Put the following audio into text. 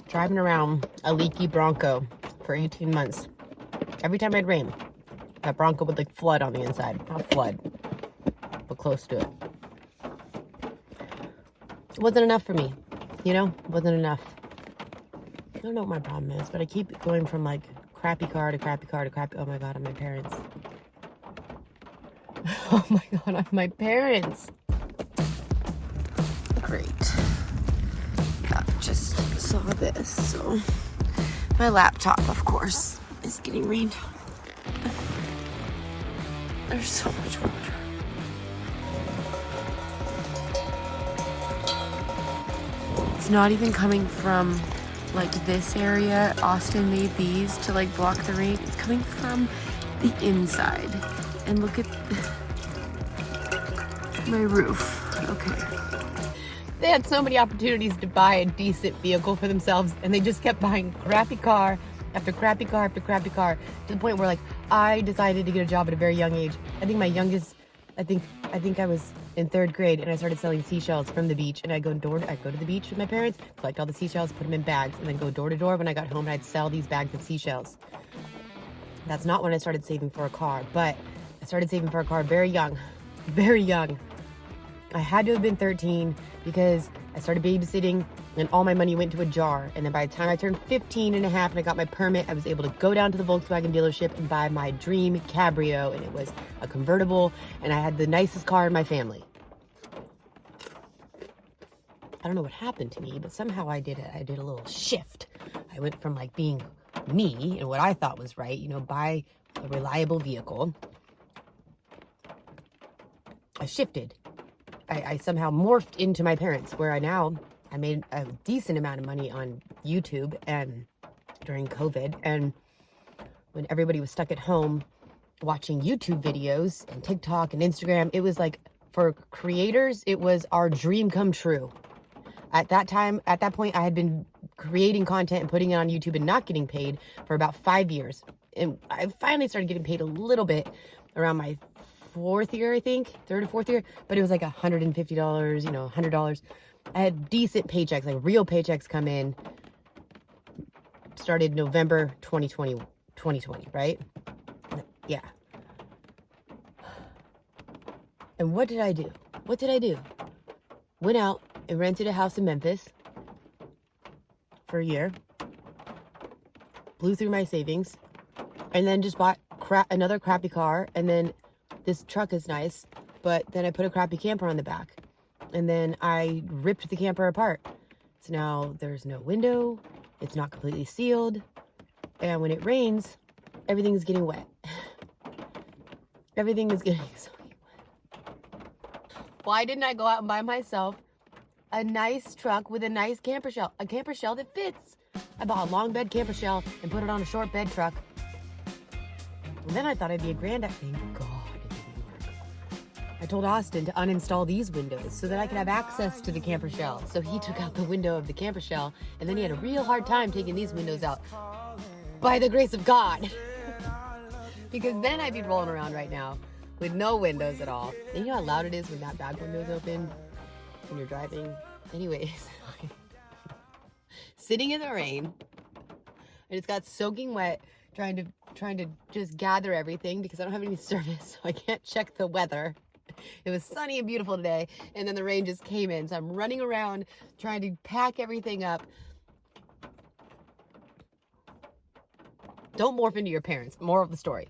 driving around a leaky Bronco for 18 months. Every time I'd rain, that Bronco would like flood on the inside. Not flood, but close to it. It wasn't enough for me, you know? It wasn't enough. I don't know what my problem is, but I keep going from like crappy car to crappy car to crappy. Oh my God, I'm my parents. Oh my God, I'm my parents. Great. Yeah, just saw this. So my laptop, of course, is getting rained on. There's so much water. It's not even coming from like this area. Austin made these to like block the rain. It's coming from the inside. And look at my roof. Okay. They had so many opportunities to buy a decent vehicle for themselves, and they just kept buying crappy car after crappy car after crappy car, to the point where like I decided to get a job at a very young age. I think my youngest, I think I was in 3rd grade, and I started selling seashells from the beach. And I'd go to the beach with my parents, collect all the seashells, put them in bags, and then go door to door when I got home, and I'd sell these bags of seashells. That's not when I started saving for a car, but I started saving for a car very young, very young. I had to have been 13 because I started babysitting and all my money went to a jar. And then by the time I turned 15 and a half and I got my permit, I was able to go down to the Volkswagen dealership and buy my dream Cabrio. And it was a convertible, and I had the nicest car in my family. I don't know what happened to me, but somehow I did a little shift. I went from like being me and what I thought was right, you know, buy a reliable vehicle. I shifted. I somehow morphed into my parents, where I made a decent amount of money on YouTube and during COVID. And when everybody was stuck at home watching YouTube videos and TikTok and Instagram, it was like, for creators, it was our dream come true. At that point, I had been creating content and putting it on YouTube and not getting paid for about 5 years. And I finally started getting paid a little bit around my 4th year, I think, 3rd or 4th year, but it was like $150, you know, $100. I had decent paychecks, like real paychecks come in. Started November 2020, right? Yeah. And what did I do? Went out and rented a house in Memphis for a year. Blew through my savings. And then just bought another crappy car. And then this truck is nice, but then I put a crappy camper on the back. And then I ripped the camper apart. So now there's no window. It's not completely sealed. And when it rains, everything is getting wet. Everything is getting so wet. Why didn't I go out and buy myself a nice truck with a nice camper shell? A camper shell that fits. I bought a long bed camper shell and put it on a short bed truck. And then I thought I'd be a granddad. Thank God it didn't work. I told Austin to uninstall these windows so that I could have access to the camper shell. So he took out the window of the camper shell, and then he had a real hard time taking these windows out. By the grace of God. Because then I'd be rolling around right now with no windows at all. And you know how loud it is when that back window's open when you're driving? Anyways, sitting in the rain, and it's got soaking wet, trying to just gather everything because I don't have any service, so I can't check the weather. It was sunny and beautiful today, and then the rain just came in, so I'm running around trying to pack everything up. Don't morph into your parents. Moral of the story.